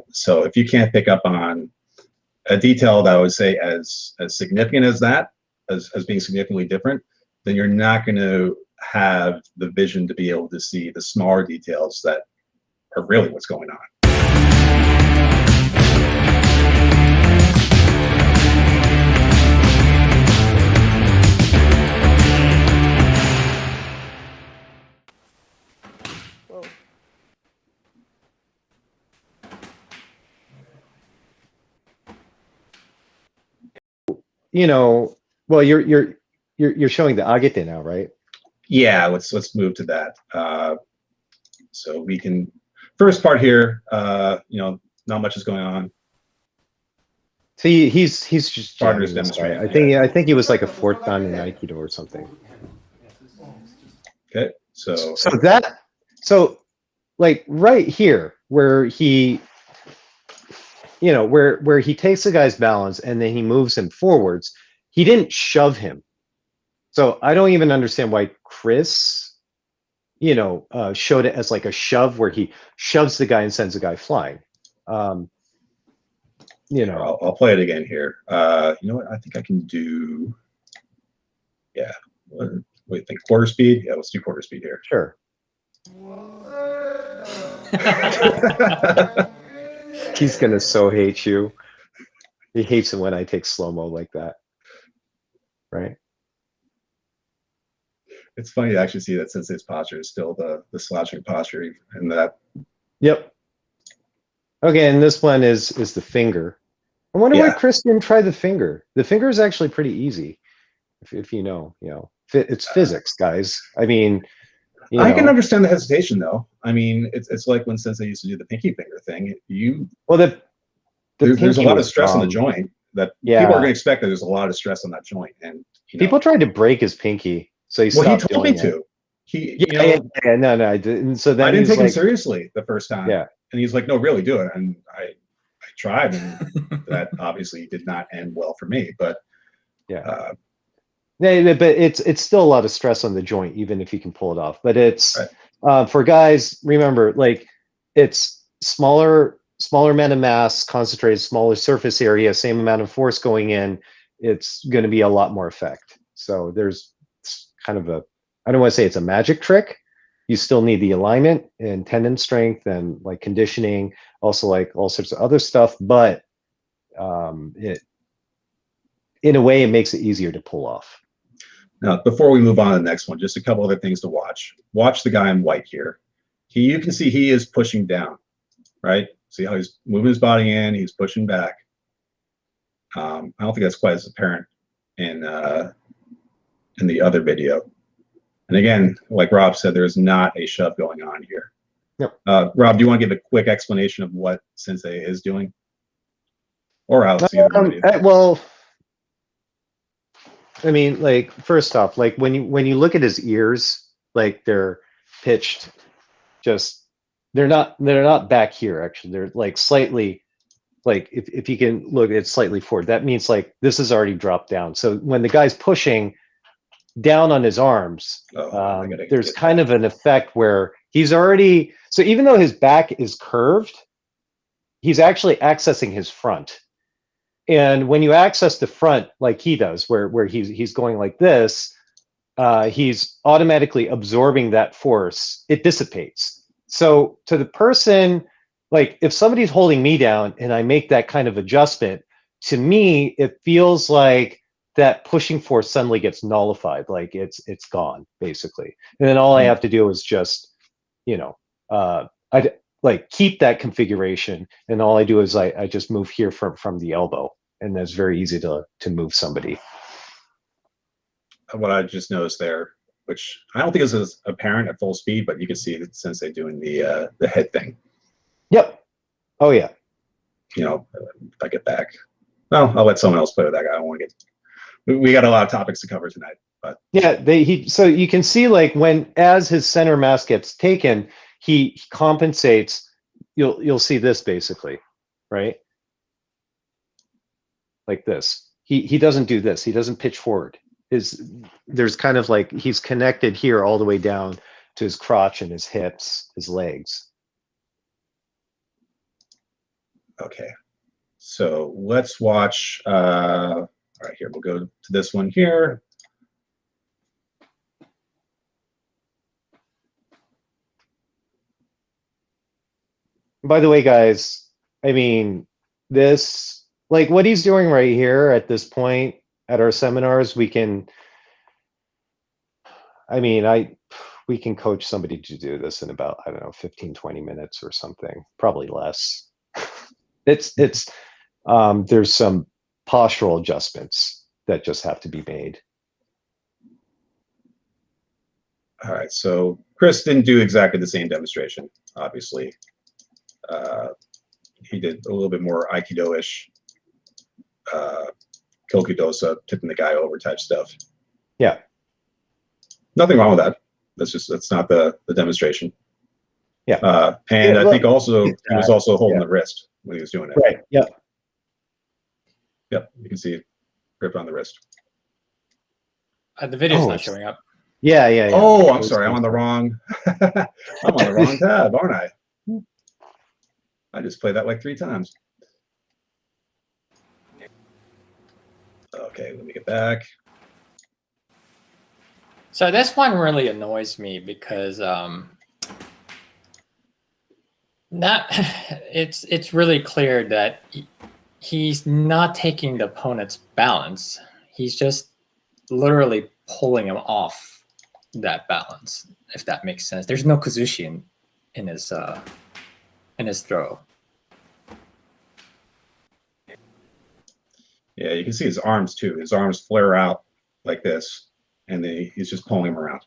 So if you can't pick up on a detail that I would say as significant as that, as being significantly different, then you're not going to have the vision to be able to see the smaller details that are really what's going on. You know, well, you're showing the Agete now, right? Yeah, let's move to that. So we can first part here. You know, not much is going on. See, he's just Partners jamming this guy. demonstrating. I think he was like a fourth dan in Aikido or something. Okay, so like right here where he, you know, where he takes the guy's balance and then he moves him forwards, he didn't shove him. So I don't even understand why Chris, you know, showed it as like a shove where he shoves the guy and sends the guy flying. You know, I'll play it again here. You know what? I think I can do. Yeah. What do you think? Quarter speed? Yeah, let's do quarter speed here. Sure. He's gonna so hate you. He hates it when I take slow-mo like that. Right? It's funny to actually see that Sensei's posture is still the slouching posture and that. Yep. Okay, and this one is the finger. I wonder why Chris didn't try the finger. The finger is actually pretty easy, if you know, it's physics, guys. I mean, I can understand the hesitation, though. I mean, it's like when Sensei used to do the pinky finger thing. There's a lot of stress on the joint that people are going to expect that there's a lot of stress on that joint, and people tried to break his pinky, so he stopped. Well, he told me to. No, I didn't. So then I didn't take him seriously the first time. Yeah, and he's like, "No, really, do it." And I tried, and that obviously did not end well for me. But but it's still a lot of stress on the joint, even if you can pull it off. But it's for guys. Remember, like it's smaller amount of mass concentrated, smaller surface area, same amount of force going in. It's going to be a lot more effect. So there's kind of I don't want to say it's a magic trick. You still need the alignment and tendon strength and like conditioning, also like all sorts of other stuff. But in a way, it makes it easier to pull off. Now, before we move on to the next one, just a couple other things to watch. Watch the guy in white here. You can see he is pushing down, right? See how he's moving his body in, he's pushing back. I don't think that's quite as apparent in the other video. And again, like Rob said, there's not a shove going on here. Yep. Rob, do you want to give a quick explanation of what Sensei is doing? Or Alex? Well, I mean, like first off, like when you look at his ears, like they're pitched, they're not back here. Actually, they're like slightly, like if you can look, it's slightly forward. That means like this is already dropped down. So when the guy's pushing down on his arms, there's kind of an effect where he's already, so even though his back is curved, he's actually accessing his front. And when you access the front like he does, where he's going like this, he's automatically absorbing that force. It dissipates. So to the person, like if somebody's holding me down and I make that kind of adjustment, to me, it feels like that pushing force suddenly gets nullified, like it's gone basically. And then all I have to do is just, I like keep that configuration, and all I do is I just move here from the elbow, and that's very easy to move somebody. What I just noticed there, which I don't think is as apparent at full speed, but you can see that Sensei doing the head thing. Yep. Oh yeah. If I get back. Well, I'll let someone else play with that guy. I don't want to get. We got a lot of topics to cover tonight, but yeah, so you can see like as his center mass gets taken, he compensates. You'll see this basically, right? Like this. He doesn't do this. He doesn't pitch forward. There's kind of like he's connected here all the way down to his crotch and his hips, his legs. Okay, so let's watch. All right, here we'll go to this one here. By the way, guys, I mean, this, like what he's doing right here at this point at our seminars, we can, I mean, we can coach somebody to do this in about, I don't know, 15, 20 minutes or something, probably less. It's, there's some postural adjustments that just have to be made. All right, so Chris didn't do exactly the same demonstration, obviously. He did a little bit more Aikido-ish, Kokudosa, tipping the guy over type stuff. Yeah. Nothing wrong with that. That's not the demonstration. Yeah. And Yeah, I think also he was also holding yeah. the wrist when he was doing it. Right. Yep. Yep. You can see grip on the wrist. The video's Oh, not showing up. Yeah, yeah, yeah. Oh, I'm sorry. I'm on the wrong. I'm on the wrong tab, aren't I? I just played that like 3 times. Okay, let me get back. So this one really annoys me because it's really clear that he's not taking the opponent's balance. He's just literally pulling him off that balance, if that makes sense. There's no Kazushi in his throw. Yeah, you can see his arms too. His arms flare out like this, and then he's just pulling him around.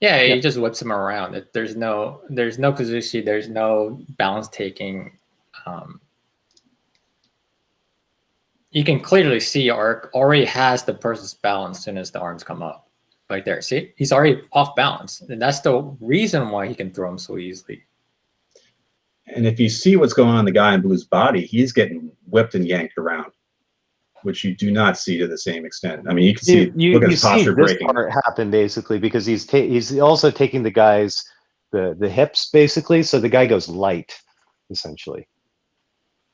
Yeah, he just whips him around. There's no Kazushi. There's no balance taking. You can clearly see Ark already has the person's balance as soon as the arms come up. Right there. See, he's already off balance, and that's the reason why he can throw him so easily. And if you see what's going on in the guy in blue's body, he's getting whipped and yanked around, which you do not see to the same extent. I mean, you can see look at his posture breaking. This part happen basically because he's also taking the guy's the hips basically, so the guy goes light essentially.